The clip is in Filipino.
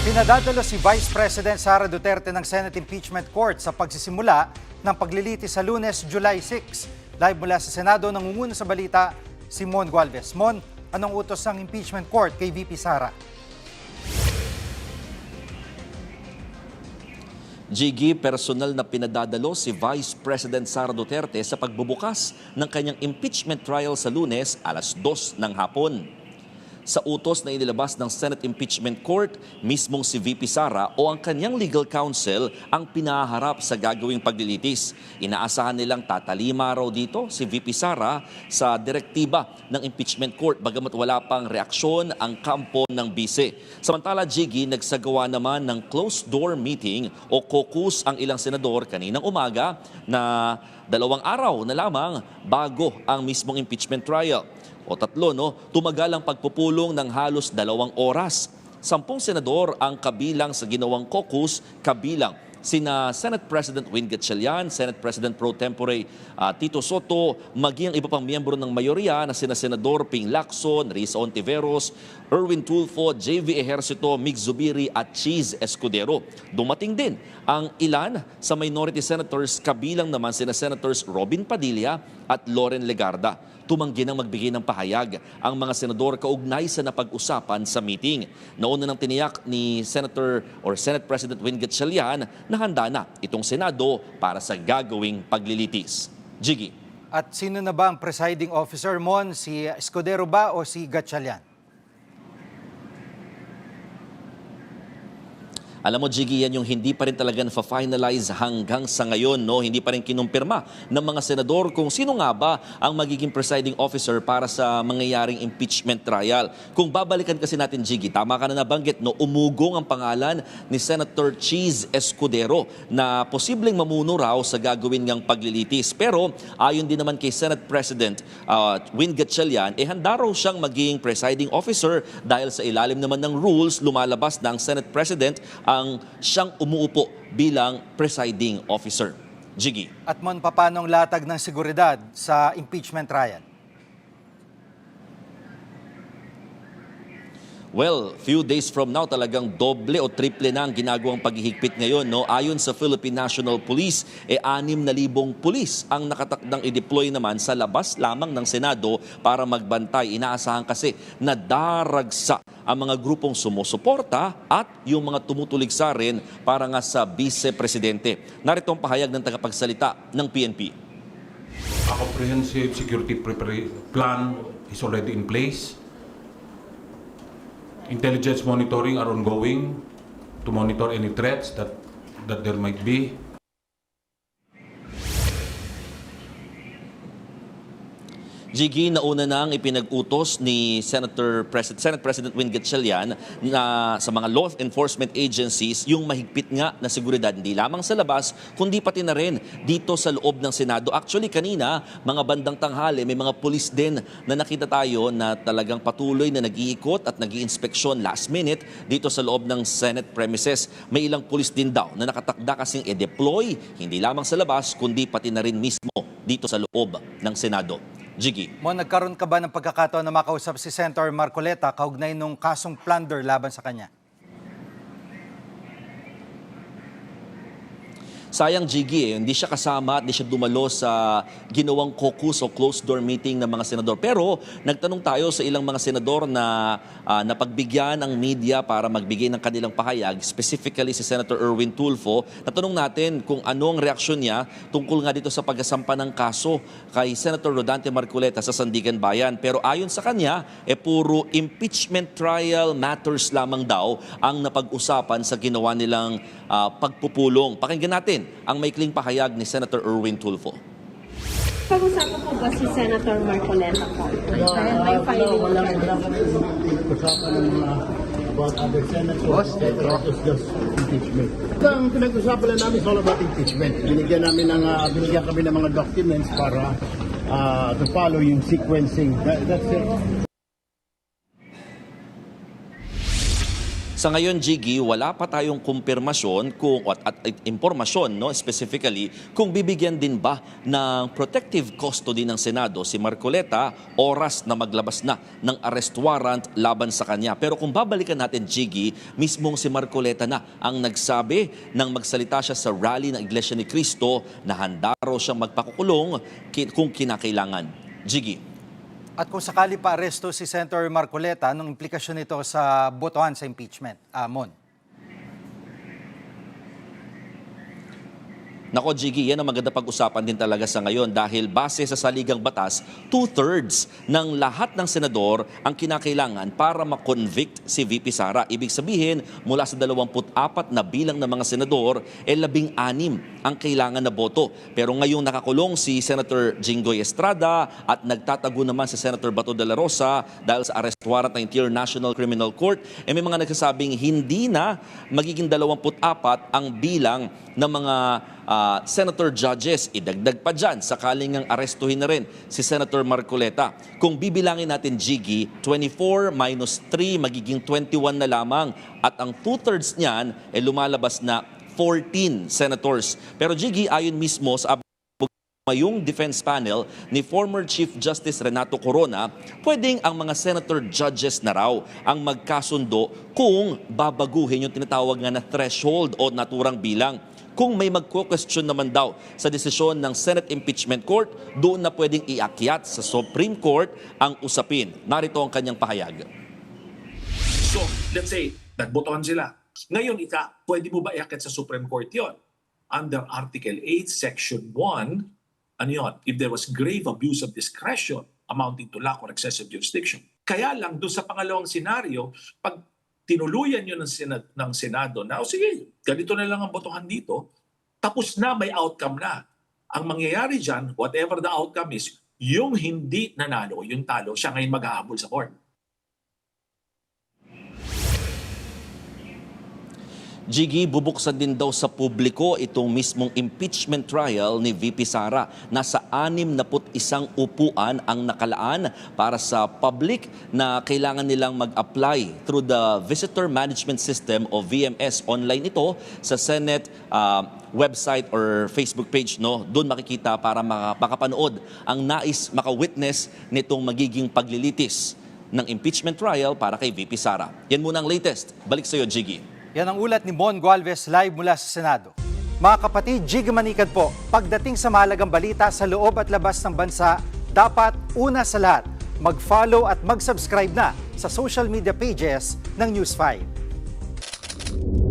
Pinadadalo si Vice President Sara Duterte ng Senate Impeachment Court sa pagsisimula ng paglilitis sa Lunes, July 6. Live mula sa Senado, nangunguna sa balita si Mon Gualvez. Mon, anong utos ng Impeachment Court kay VP Sara? Jiggy, personal na pinadadalo si Vice President Sara Duterte sa pagbubukas ng kanyang impeachment trial sa Lunes, alas 2 ng hapon. Sa utos na inilabas ng Senate Impeachment Court, mismong si VP Sara o ang kanyang legal counsel ang pinaharap sa gagawing paglilitis. Inaasahan nilang tatalima raw dito si VP Sara sa direktiba ng Impeachment Court bagamat wala pang reaksyon ang kampo ng bise. Samantala, Jiggy, nagsagawa naman ng closed-door meeting o caucus ang ilang senador kaninang umaga na 2 araw na lamang bago ang mismong impeachment trial. O 3, tumagal ang pagpupulong ng halos 2 oras. 10 senador ang kabilang sa ginawang caucus, kabilang sina Senate President Win Gatchalian, Senate President Pro Tempore Tito Soto, maging ang iba pang miyembro ng mayorya na sina Senador Ping Lacson, Risa Ontiveros, Erwin Tulfo, JV Ejercito, Mig Zubiri at Cheese Escudero. Dumating din ang ilan sa minority senators, kabilang naman sina Senators Robin Padilla at Loren Legarda. Tumanggi nang magbigay ng pahayag ang mga senador kaugnay sa napag-usapan sa meeting. Nauna nang tiniyak ni Senator or Senate President Win Gatchalian na handa na itong Senado para sa gagawing paglilitis. Jiggy. At sino na ba ang presiding officer, Mon? Si Escudero ba o si Gatchalian? Alam mo, Jiggy, yan yung hindi pa rin talaga na-finalize hanggang sa ngayon. No? Hindi pa rin kinumpirma ng mga senador kung sino nga ba ang magiging presiding officer para sa mangyayaring impeachment trial. Kung babalikan kasi natin, Jiggy, tama ka na nabanggit, no? Umugong ang pangalan ni Senator Cheese Escudero na posibleng mamuno raw sa gagawin ngang paglilitis. Pero ayon din naman kay Senate President Win Gatchalian, handa raw siyang maging presiding officer dahil sa ilalim naman ng rules, lumalabas ng Senate President ang siyang umuupo bilang presiding officer. Jiggy. At Mon, paano ang latag ng seguridad sa impeachment trial? Well, few days from now talagang doble o triple na ang ginagawang paghihigpit ngayon. No? Ayon sa Philippine National Police, 6,000 pulis ang nakatakdang i-deploy naman sa labas lamang ng Senado para magbantay. Inaasahan kasi na daragsa ang mga grupong sumusuporta at yung mga tumutuligsa rin para nga sa vice-presidente. Narito ang pahayag ng tagapagsalita ng PNP. A comprehensive security plan is already in place. Intelligence monitoring are ongoing to monitor any threats that there might be. Jiggy, nauna nang ipinag-utos ni Senate President Win Gatchalian na sa mga law enforcement agencies yung mahigpit nga na seguridad hindi lamang sa labas kundi pati na rin dito sa loob ng Senado. Actually kanina, mga bandang tanghali, may mga pulis din na nakita tayo na talagang patuloy na nag-iikot at nag-iinspeksyon last minute dito sa loob ng Senate premises. May ilang pulis din daw na nakatakda kasing i-deploy hindi lamang sa labas kundi pati na rin mismo dito sa loob ng Senado. Jiggy. Mon, nagkaroon ka ba ng pagkakataon na makausap si Senator Marcoleta kaugnay nung kasong plunder laban sa kanya? Sayang, Jiggy, hindi siya kasama at hindi siya dumalo sa ginawang caucus o closed-door meeting ng mga senador. Pero nagtanong tayo sa ilang mga senador na napagbigyan ng media para magbigay ng kanilang pahayag, specifically si Senator Erwin Tulfo. Natanong natin kung anong reaksyon niya tungkol nga dito sa pagkasampa ng kaso kay Senator Rodante Marcoleta sa Sandigan Bayan. Pero ayon sa kanya, puro impeachment trial matters lamang daw ang napag-usapan sa ginawa nilang pagpupulong. Pakinggan natin ang maikling pahayag ni Senator Erwin Tulfo. Pag-usapan po ba si Senator Marcoleta po? May filing po yan. Usapan ng mga about other senators, it's just impeachment. Ang pinag-usapan na namin is all about impeachment. Binigyan kami ng mga documents para to follow yung sequencing. That's it. Sa ngayon, Jiggy, wala pa tayong kumpirmasyon at impormasyon, no, specifically, kung bibigyan din ba ng protective custody ng Senado si Marcoleta oras na maglabas na ng arrest warrant laban sa kanya. Pero kung babalikan natin, Jiggy, mismong si Marcoleta na ang nagsabi nang magsalita siya sa rally ng Iglesia ni Cristo na handa raw siyang magpakukulong kung kinakailangan. Jiggy. At kung sakali pa aresto si Senator Marcoleta, anong implikasyon nito sa botohan sa impeachment? Mon. Nako, Jiggy, yan ang maganda pag-usapan din talaga sa ngayon dahil base sa saligang batas, 2/3 ng lahat ng senador ang kinakailangan para ma-convict si VP Sara. Ibig sabihin, mula sa 24 na bilang ng mga senador, 16 ang kailangan na boto. Pero ngayong nakakulong si Senator Jinggoy Estrada at nagtatago naman si Senator Bato de la Rosa dahil sa arrest warrant ng International Criminal Court, may mga nagsasabing hindi na magiging 24 ang bilang ng mga senator judges. Idagdag pa dyan, sakaling ang arestuhin na rin si Senator Marcoleta. Kung bibilangin natin, Jiggy, 24 minus 3 magiging 21 na lamang at ang 2/3 niyan ay lumalabas na 14 senators. Pero Jiggy, ayon mismo sa yung defense panel ni former Chief Justice Renato Corona, pwedeng ang mga senator judges na raw ang magkasundo kung babaguhin yung tinatawag nga na threshold o naturang bilang. Kung may magko-question naman daw sa desisyon ng Senate Impeachment Court, doon na pwedeng iakyat sa Supreme Court ang usapin. Narito ang kanyang pahayag. So, let's say, nagbotohan sila. Ngayon, pwede mo ba iakyat sa Supreme Court yon? Under Article 8, Section 1, ano yun? If there was grave abuse of discretion amounting to lack or excessive jurisdiction. Kaya lang, doon sa pangalawang senaryo, pag tinuluyan yun ng Senado na, sige, ganito na lang ang botohan dito, tapos na, may outcome na. Ang mangyayari dyan, whatever the outcome is, yung hindi nanalo, yung talo, siya ngayon maghahabol sa court. Jiggy, bubuksan din daw sa publiko itong mismong impeachment trial ni VP Sara. Nasa 61 upuan ang nakalaan para sa public na kailangan nilang mag-apply through the Visitor Management System o VMS. Online ito sa Senate website or Facebook page. No? Doon makikita para makapanood ang nais maka-witness nitong magiging paglilitis ng impeachment trial para kay VP Sara. Yan muna ang latest. Balik sa iyo, Jiggy. Yan ang ulat ni Mon Gualvez live mula sa Senado. Mga kapatid, Jiggy Manikad po, pagdating sa mahalagang balita sa loob at labas ng bansa, dapat una sa lahat, mag-follow at mag-subscribe na sa social media pages ng News 5.